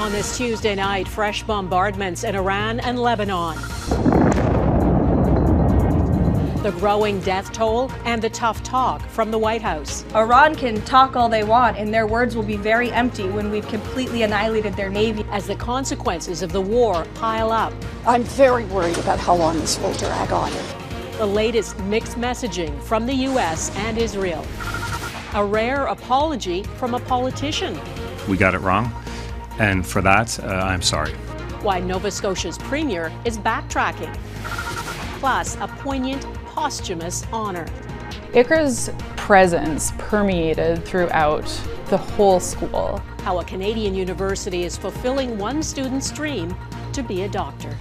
On this Tuesday night, fresh bombardments in Iran and Lebanon. The growing death toll and the tough talk from the White House. Iran can talk all they want, and their words will be very empty when we've completely annihilated their navy. As the consequences of the war pile up. I'm very worried about how long this will drag on. The latest mixed messaging from the U.S. and Israel. A rare apology from a politician. We got it wrong, and for that, I'm sorry. Why Nova Scotia's premier is backtracking. Plus, a poignant posthumous honor. Iqra's presence permeated throughout the whole school. How a Canadian university is fulfilling one student's dream to be a doctor.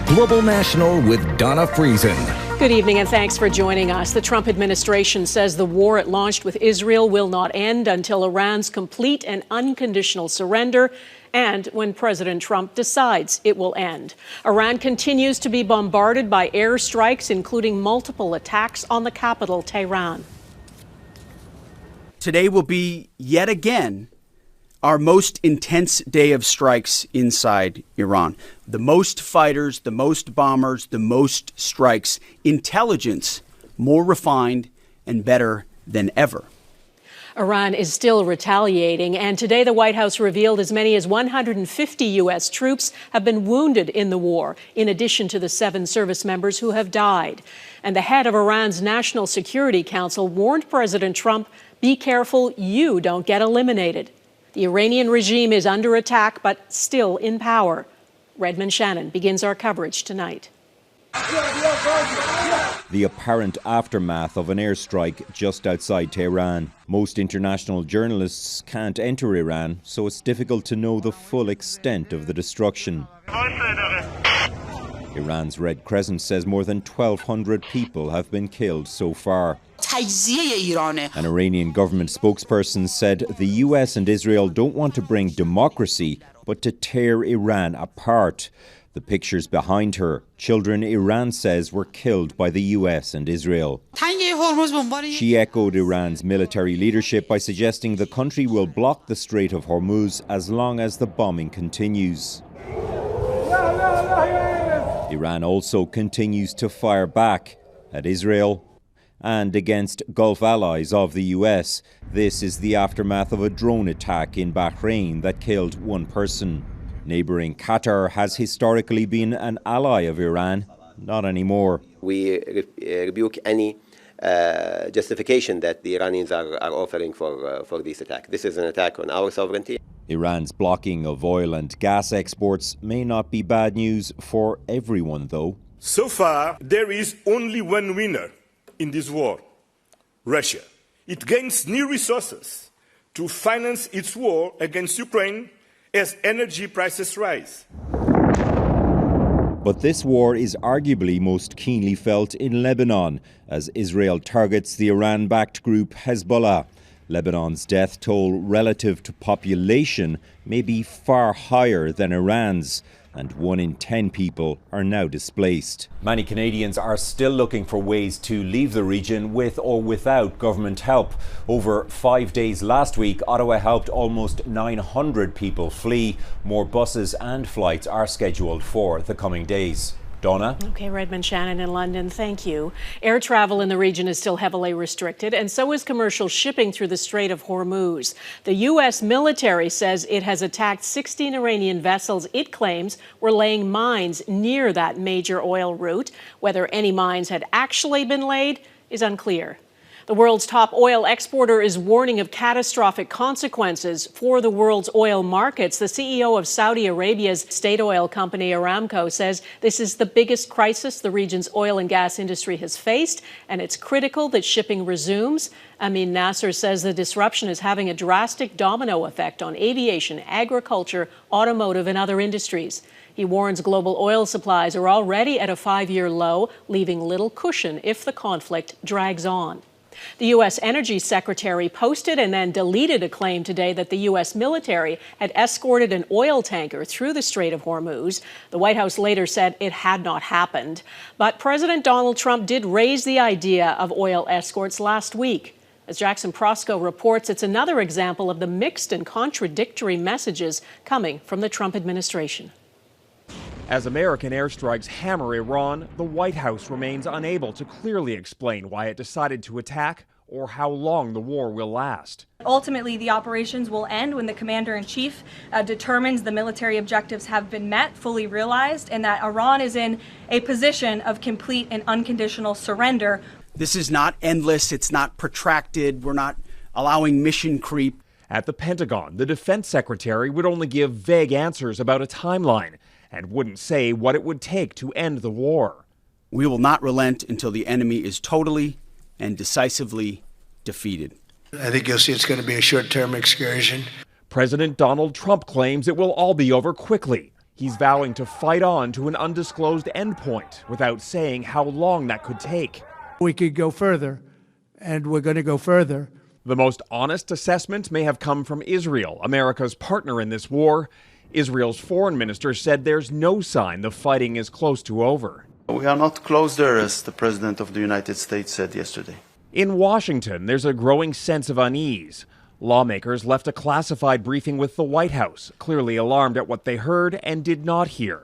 Global National with Donna Friesen. Good evening and thanks for joining us. The Trump administration says the war it launched with Israel will not end until Iran's complete and unconditional surrender and when President Trump decides it will end. Iran continues to be bombarded by airstrikes, including multiple attacks on the capital, Tehran. Today will be, yet again, our most intense day of strikes inside Iran. The most fighters, the most bombers, the most strikes. Intelligence more refined and better than ever. Iran is still retaliating, and today the White House revealed as many as 150 U.S. troops have been wounded in the war, in addition to the 7 service members who have died. And the head of Iran's National Security Council warned President Trump, be careful you don't get eliminated. The Iranian regime is under attack, but still in power. Redmond Shannon begins our coverage tonight. The apparent aftermath of an airstrike just outside Tehran. Most international journalists can't enter Iran, so it's difficult to know the full extent of the destruction. Iran's Red Crescent says more than 1,200 people have been killed so far. An Iranian government spokesperson said the US and Israel don't want to bring democracy, but to tear Iran apart. The pictures behind her, children Iran says were killed by the US and Israel. She echoed Iran's military leadership by suggesting the country will block the Strait of Hormuz as long as the bombing continues. Iran also continues to fire back at Israel and against Gulf allies of the US. This is the aftermath of a drone attack in Bahrain that killed 1 person. Neighbouring Qatar has historically been an ally of Iran, not anymore. We rebuke any justification that the Iranians are offering for this attack. This is an attack on our sovereignty. Iran's blocking of oil and gas exports may not be bad news for everyone, though. So far, there is only one winner in this war, Russia. It gains new resources to finance its war against Ukraine as energy prices rise. But this war is arguably most keenly felt in Lebanon, as Israel targets the Iran-backed group Hezbollah. Lebanon's death toll relative to population may be far higher than Iran's, and 1 in 10 people are now displaced. Many Canadians are still looking for ways to leave the region with or without government help. Over 5 days last week, Ottawa helped almost 900 people flee. More buses and flights are scheduled for the coming days. Donna? Okay, Redmond Shannon in London, thank you. Air travel in the region is still heavily restricted, and so is commercial shipping through the Strait of Hormuz. The U.S. military says it has attacked 16 Iranian vessels it claims were laying mines near that major oil route. Whether any mines had actually been laid is unclear. The world's top oil exporter is warning of catastrophic consequences for the world's oil markets. The CEO of Saudi Arabia's state oil company Aramco says this is the biggest crisis the region's oil and gas industry has faced, and it's critical that shipping resumes. Amin Nasser says the disruption is having a drastic domino effect on aviation, agriculture, automotive, and other industries. He warns global oil supplies are already at a 5-year low, leaving little cushion if the conflict drags on. The U.S. Energy Secretary posted and then deleted a claim today that the U.S. military had escorted an oil tanker through the Strait of Hormuz. The White House later said it had not happened. But President Donald Trump did raise the idea of oil escorts last week. As Jackson Proskow reports, it's another example of the mixed and contradictory messages coming from the Trump administration. As American airstrikes hammer Iran, the White House remains unable to clearly explain why it decided to attack or how long the war will last. Ultimately, the operations will end when the commander-in-chief determines the military objectives have been met, fully realized, and that Iran is in a position of complete and unconditional surrender. This is not endless. It's not protracted. We're not allowing mission creep. At the Pentagon, the defense secretary would only give vague answers about a timeline and wouldn't say what it would take to end the war. We will not relent until the enemy is totally and decisively defeated. I think you'll see it's going to be a short-term excursion. President Donald Trump claims it will all be over quickly. He's vowing to fight on to an undisclosed endpoint without saying how long that could take. We could go further, and we're going to go further. The most honest assessment may have come from Israel, America's partner in this war. Israel's foreign minister said there's no sign the fighting is close to over. We are not close there, as the President of the United States said yesterday. In Washington, there's a growing sense of unease. Lawmakers left a classified briefing with the White House, clearly alarmed at what they heard and did not hear.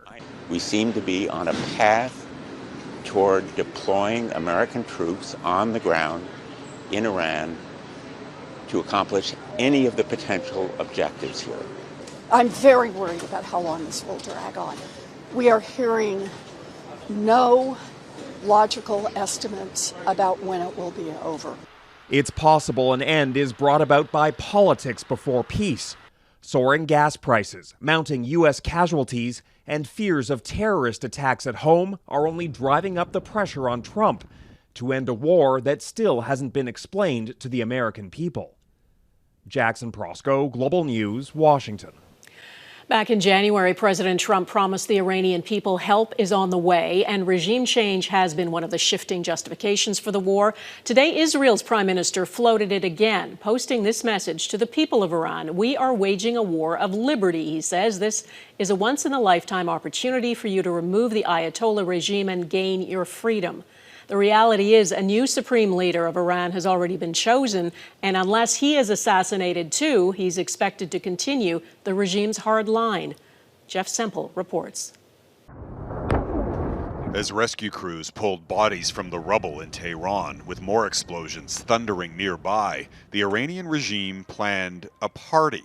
We seem to be on a path toward deploying American troops on the ground in Iran to accomplish any of the potential objectives here. I'm very worried about how long this will drag on. We are hearing no logical estimates about when it will be over. It's possible an end is brought about by politics before peace. Soaring gas prices, mounting U.S. casualties, and fears of terrorist attacks at home are only driving up the pressure on Trump to end a war that still hasn't been explained to the American people. Jackson Proskow, Global News, Washington. Back in January, President Trump promised the Iranian people help is on the way, and regime change has been one of the shifting justifications for the war. Today, Israel's prime minister floated it again, posting this message to the people of Iran. We are waging a war of liberty, he says. This is a once-in-a-lifetime opportunity for you to remove the Ayatollah regime and gain your freedom. The reality is a new supreme leader of Iran has already been chosen, and unless he is assassinated too, he's expected to continue the regime's hard line. Jeff Semple reports. As rescue crews pulled bodies from the rubble in Tehran, with more explosions thundering nearby, the Iranian regime planned a party,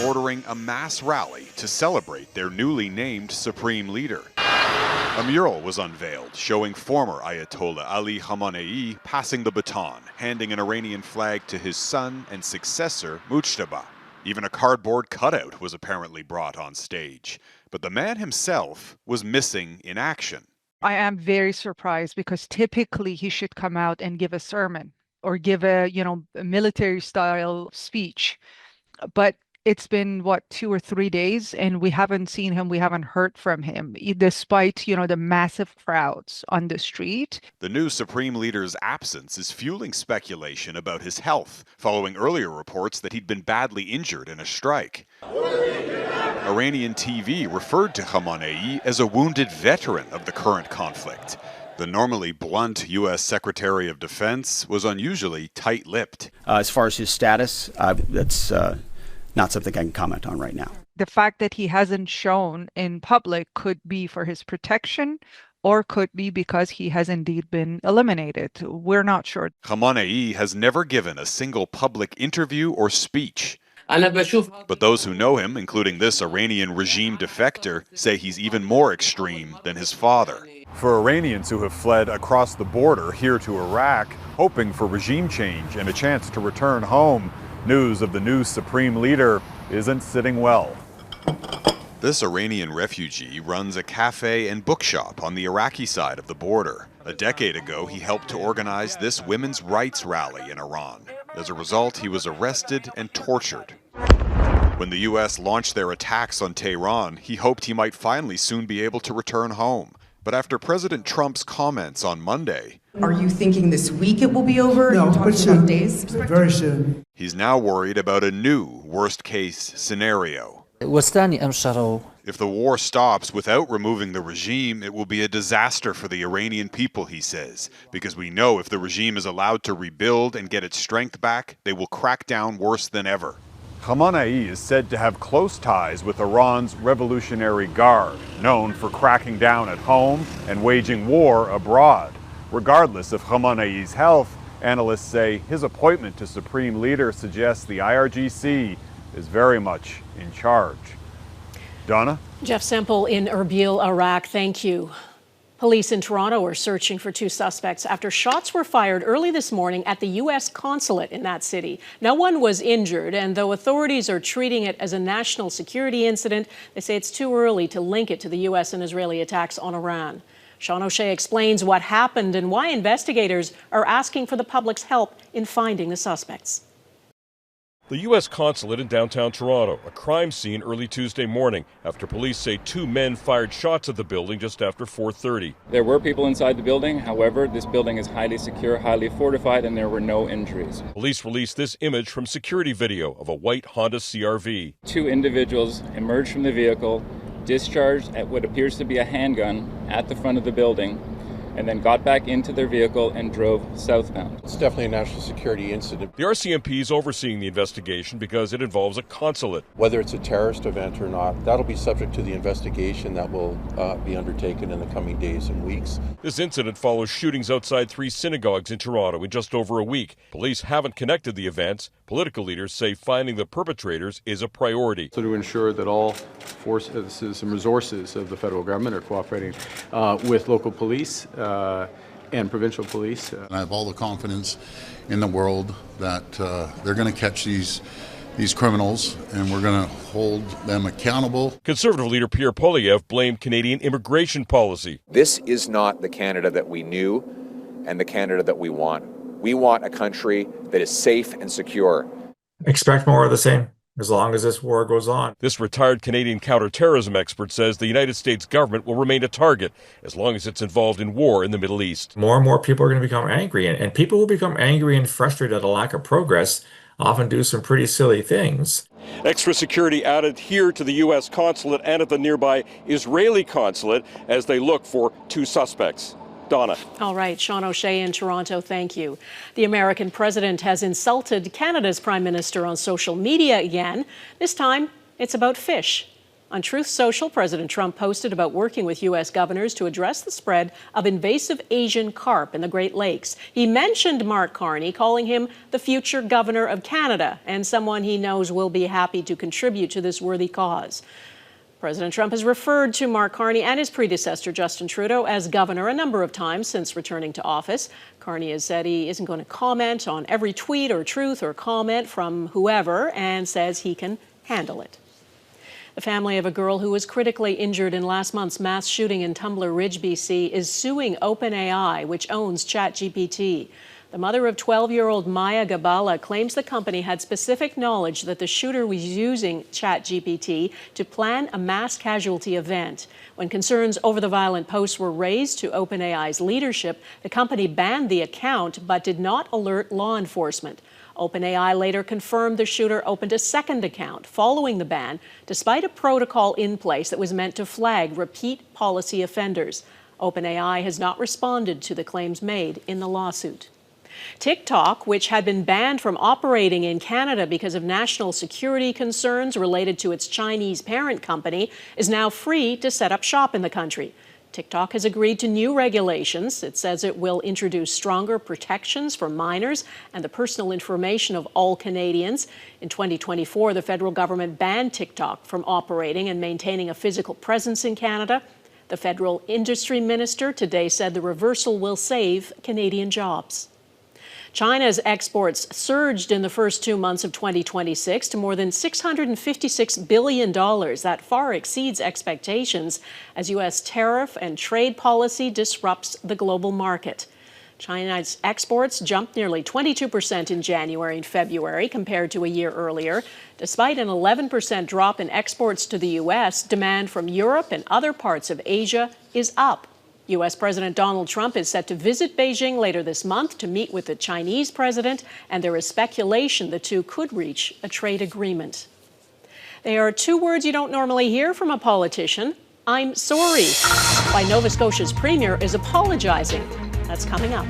ordering a mass rally to celebrate their newly named supreme leader. A mural was unveiled showing former Ayatollah Ali Khamenei passing the baton, handing an Iranian flag to his son and successor, Mujtaba. Even a cardboard cutout was apparently brought on stage. But the man himself was missing in action. I am very surprised because typically he should come out and give a sermon or give a military style speech. But it's been, 2 or 3 days, and we haven't seen him. We haven't heard from him, despite, the massive crowds on the street. The new supreme leader's absence is fueling speculation about his health, following earlier reports that he'd been badly injured in a strike. Iranian TV referred to Khamenei as a wounded veteran of the current conflict. The normally blunt U.S. Secretary of Defense was unusually tight-lipped. As far as his status, that's not something I can comment on right now. The fact that he hasn't shown in public could be for his protection or could be because he has indeed been eliminated. We're not sure. Khamenei has never given a single public interview or speech. But those who know him, including this Iranian regime defector, say he's even more extreme than his father. For Iranians who have fled across the border here to Iraq, hoping for regime change and a chance to return home, news of the new supreme leader isn't sitting well. This Iranian refugee runs a cafe and bookshop on the Iraqi side of the border. A decade ago, he helped to organize this women's rights rally in Iran. As a result, he was arrested and tortured. When the U.S. launched their attacks on Tehran, he hoped he might finally soon be able to return home. But after President Trump's comments on Monday... Are you thinking this week it will be over? No, but soon. Days? Very soon. He's now worried about a new worst-case scenario. If the war stops without removing the regime, it will be a disaster for the Iranian people, he says, because we know if the regime is allowed to rebuild and get its strength back, they will crack down worse than ever. Khamenei is said to have close ties with Iran's Revolutionary Guard, known for cracking down at home and waging war abroad. Regardless of Khamenei's health, analysts say his appointment to supreme leader suggests the IRGC is very much in charge. Donna? Jeff Semple in Erbil, Iraq, thank you. Police in Toronto are searching for 2 suspects after shots were fired early this morning at the U.S. consulate in that city. No one was injured, and though authorities are treating it as a national security incident, they say it's too early to link it to the U.S. and Israeli attacks on Iran. Sean O'Shea explains what happened and why investigators are asking for the public's help in finding the suspects. The U.S. consulate in downtown Toronto, a crime scene early Tuesday morning after police say 2 men fired shots at the building just after 4:30. There were people inside the building. However, this building is highly secure, highly fortified, and there were no injuries. Police released this image from security video of a white Honda CR-V. 2 individuals emerged from the vehicle, discharged at what appears to be a handgun at the front of the building, and then got back into their vehicle and drove southbound. It's definitely a national security incident. The RCMP is overseeing the investigation because it involves a consulate. Whether it's a terrorist event or not, that'll be subject to the investigation that will be undertaken in the coming days and weeks. This incident follows shootings outside 3 synagogues in Toronto in just over a week. Police haven't connected the events. Political leaders say finding the perpetrators is a priority. So to ensure that all forces and resources of the federal government are cooperating with local police and provincial police. And I have all the confidence in the world that they're going to catch these criminals and we're going to hold them accountable. Conservative leader Pierre Poilievre blamed Canadian immigration policy. This is not the Canada that we knew and the Canada that we want. We want a country that is safe and secure. Expect more of the same as long as this war goes on. This retired Canadian counterterrorism expert says the United States government will remain a target as long as it's involved in war in the Middle East. More and more people are going to become angry, and people will become angry and frustrated at a lack of progress, often do some pretty silly things. Extra security added here to the U.S. consulate and at the nearby Israeli consulate as they look for 2 suspects. Donna. All right, Sean O'Shea in Toronto, thank you. The American president has insulted Canada's prime minister on social media again. This time, it's about fish. On Truth Social, President Trump posted about working with U.S. governors to address the spread of invasive Asian carp in the Great Lakes. He mentioned Mark Carney, calling him the future governor of Canada and someone he knows will be happy to contribute to this worthy cause. President Trump has referred to Mark Carney and his predecessor, Justin Trudeau, as governor a number of times since returning to office. Carney has said he isn't going to comment on every tweet or truth or comment from whoever and says he can handle it. The family of a girl who was critically injured in last month's mass shooting in Tumbler Ridge, BC, is suing OpenAI, which owns ChatGPT. The mother of 12-year-old Maya Gabala claims the company had specific knowledge that the shooter was using ChatGPT to plan a mass casualty event. When concerns over the violent posts were raised to OpenAI's leadership, the company banned the account but did not alert law enforcement. OpenAI later confirmed the shooter opened a second account following the ban, despite a protocol in place that was meant to flag repeat policy offenders. OpenAI has not responded to the claims made in the lawsuit. TikTok, which had been banned from operating in Canada because of national security concerns related to its Chinese parent company, is now free to set up shop in the country. TikTok has agreed to new regulations. It says it will introduce stronger protections for minors and the personal information of all Canadians. In 2024, the federal government banned TikTok from operating and maintaining a physical presence in Canada. The federal industry minister today said the reversal will save Canadian jobs. China's exports surged in the first 2 months of 2026 to more than $656 billion. That far exceeds expectations as U.S. tariff and trade policy disrupts the global market. China's exports jumped nearly 22% in January and February compared to a year earlier. Despite an 11% drop in exports to the U.S., demand from Europe and other parts of Asia is up. U.S. President Donald Trump is set to visit Beijing later this month to meet with the Chinese president, and there is speculation the two could reach a trade agreement. They are two words you don't normally hear from a politician. I'm sorry. Why Nova Scotia's Premier is apologizing. That's coming up.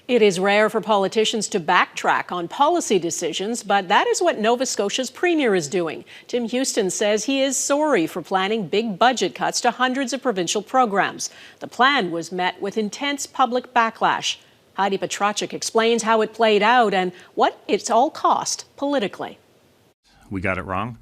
It is rare for politicians to backtrack on policy decisions, but that is what Nova Scotia's Premier is doing. Tim Houston says he is sorry for planning big budget cuts to hundreds of provincial programs. The plan was met with intense public backlash. Heidi Petracek explains how it played out and what it's all cost politically. We got it wrong,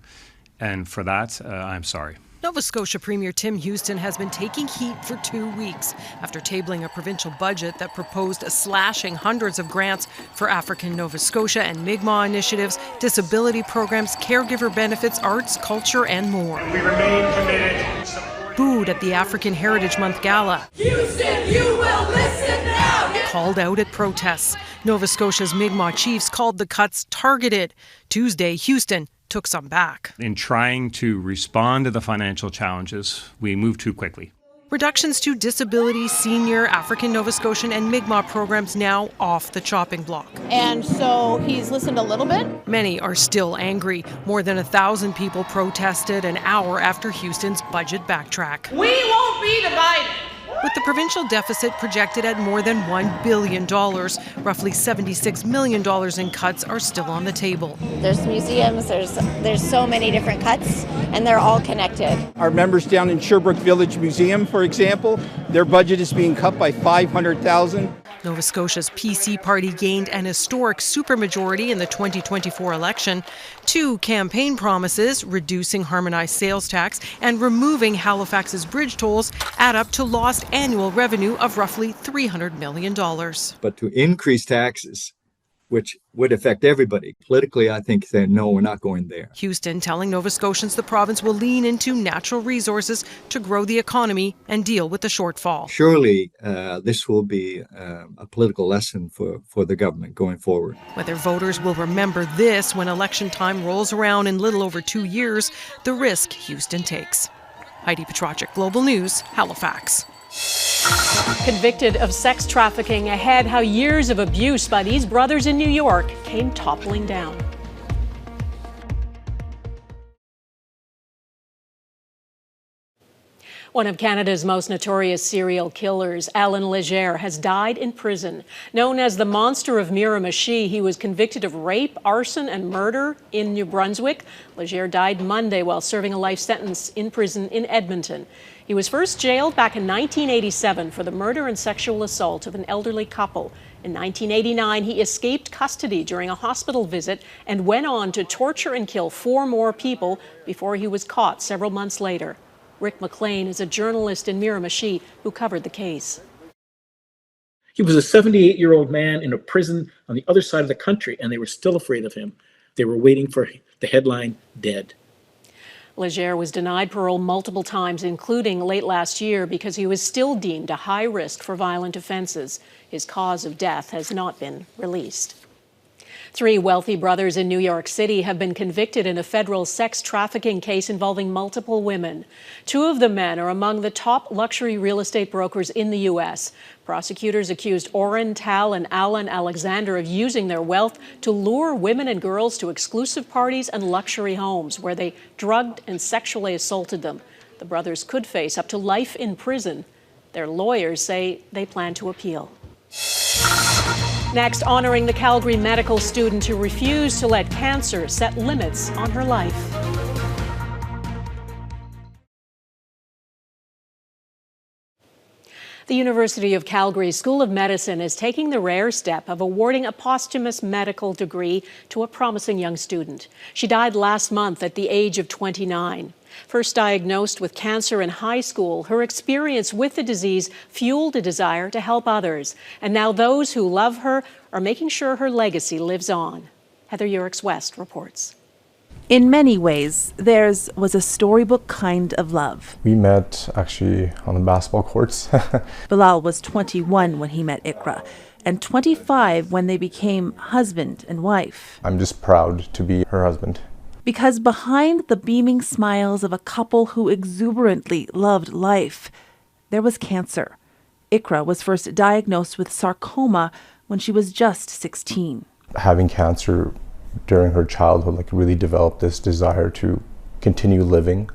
and for that, I'm sorry. Nova Scotia Premier Tim Houston has been taking heat for 2 weeks after tabling a provincial budget that proposed slashing hundreds of grants for African Nova Scotia and Mi'kmaq initiatives, disability programs, caregiver benefits, arts, culture, and more. We remain committed. Booed at the African Heritage Month Gala. Houston, you will listen now. Called out at protests. Nova Scotia's Mi'kmaq chiefs called the cuts targeted. Tuesday, Houston took some back. In trying to respond to the financial challenges, we moved too quickly. Reductions to disability, senior, African Nova Scotian and Mi'kmaq programs now off the chopping block. And so he's listened a little bit. Many are still angry. More than 1,000 people protested an hour after Houston's budget backtrack. We won't be divided. With the provincial deficit projected at more than $1 billion, roughly $76 million in cuts are still on the table. There's museums, there's so many different cuts, and they're all connected. Our members down in Sherbrooke Village Museum, for example, their budget is being cut by $500,000. Nova Scotia's PC party gained an historic supermajority in the 2024 election. 2 campaign promises, reducing harmonized sales tax and removing Halifax's bridge tolls, add up to lost annual revenue of roughly $300 million. But to increase taxes, which would affect everybody. Politically, I think that no, we're not going there. Houston telling Nova Scotians the province will lean into natural resources to grow the economy and deal with the shortfall. Surely this will be a political lesson for the government going forward. Whether voters will remember this when election time rolls around in little over 2 years, the risk Houston takes. Heidi Petracek, Global News, Halifax. Convicted of sex trafficking, ahead how years of abuse by these brothers in New York came toppling down. One of Canada's most notorious serial killers, Alan Legere, has died in prison. Known as the Monster of Miramichi, he was convicted of rape, arson, and murder in New Brunswick. Legere died Monday while serving a life sentence in prison in Edmonton. He was first jailed back in 1987 for the murder and sexual assault of an elderly couple. In 1989, he escaped custody during a hospital visit and went on to torture and kill 4 more people before he was caught several months later. Rick McLean is a journalist in Miramichi who covered the case. He was a 78-year-old man in a prison on the other side of the country, and they were still afraid of him. They were waiting for the headline, "Dead." Legere was denied parole multiple times, including late last year, because he was still deemed a high risk for violent offenses. His cause of death has not been released. 3 wealthy brothers in New York City have been convicted in a federal sex trafficking case involving multiple women. 2 of the men are among the top luxury real estate brokers in the U.S. Prosecutors accused Oren Tal and Alan Alexander of using their wealth to lure women and girls to exclusive parties and luxury homes where they drugged and sexually assaulted them. The brothers could face up to life in prison. Their lawyers say they plan to appeal. Next, honoring the Calgary medical student who refused to let cancer set limits on her life. The University of Calgary School of Medicine is taking the rare step of awarding a posthumous medical degree to a promising young student. She died last month at the age of 29. First diagnosed with cancer in high school, her experience with the disease fueled a desire to help others. And now those who love her are making sure her legacy lives on. Heather Yourex-West reports. In many ways, theirs was a storybook kind of love. We met actually on the basketball courts. Bilal was 21 when he met Iqra, and 25 when they became husband and wife. I'm just proud to be her husband. Because behind the beaming smiles of a couple who exuberantly loved life, there was cancer. Iqra was first diagnosed with sarcoma when she was just 16. Having cancer during her childhood really developed this desire to continue living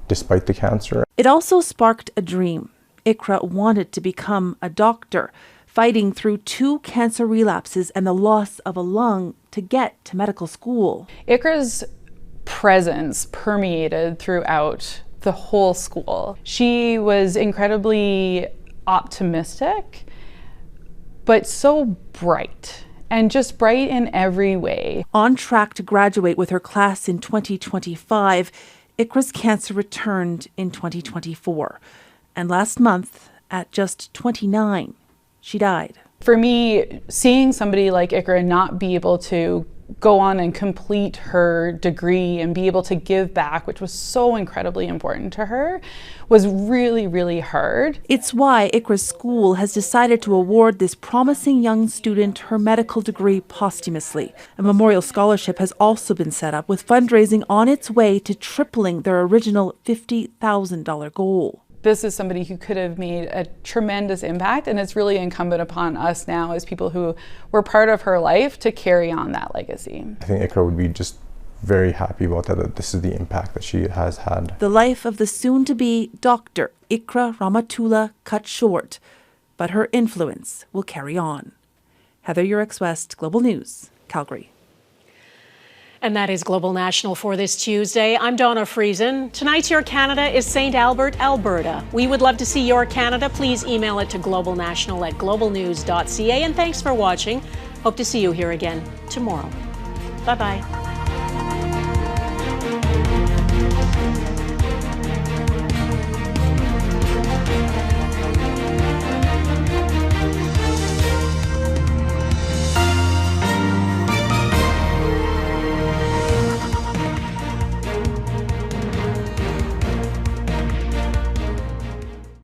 despite the cancer. It also sparked a dream. Iqra wanted to become a doctor, fighting through 2 cancer relapses and the loss of a lung to get to medical school. Iqra's presence permeated throughout the whole school. She was incredibly optimistic, but so bright, and just bright in every way. On track to graduate with her class in 2025, Iqra's cancer returned in 2024. And last month, at just 29, she died. For me, seeing somebody like Iqra not be able to go on and complete her degree and be able to give back, which was so incredibly important to her, was really, really hard. It's why Iqra's school has decided to award this promising young student her medical degree posthumously. A memorial scholarship has also been set up with fundraising on its way to tripling their original $50,000 goal. This is somebody who could have made a tremendous impact, and it's really incumbent upon us now as people who were part of her life to carry on that legacy. I think Iqra would be just very happy about that this is the impact that she has had. The life of the soon-to-be Dr. Iqra Rahamatullah cut short, but her influence will carry on. Heather Yourex-West, Global News, Calgary. And that is Global National for this Tuesday. I'm Donna Friesen. Tonight's Your Canada is St. Albert, Alberta. We would love to see your Canada. Please email it to globalnational@globalnews.ca. And thanks for watching. Hope to see you here again tomorrow. Bye-bye.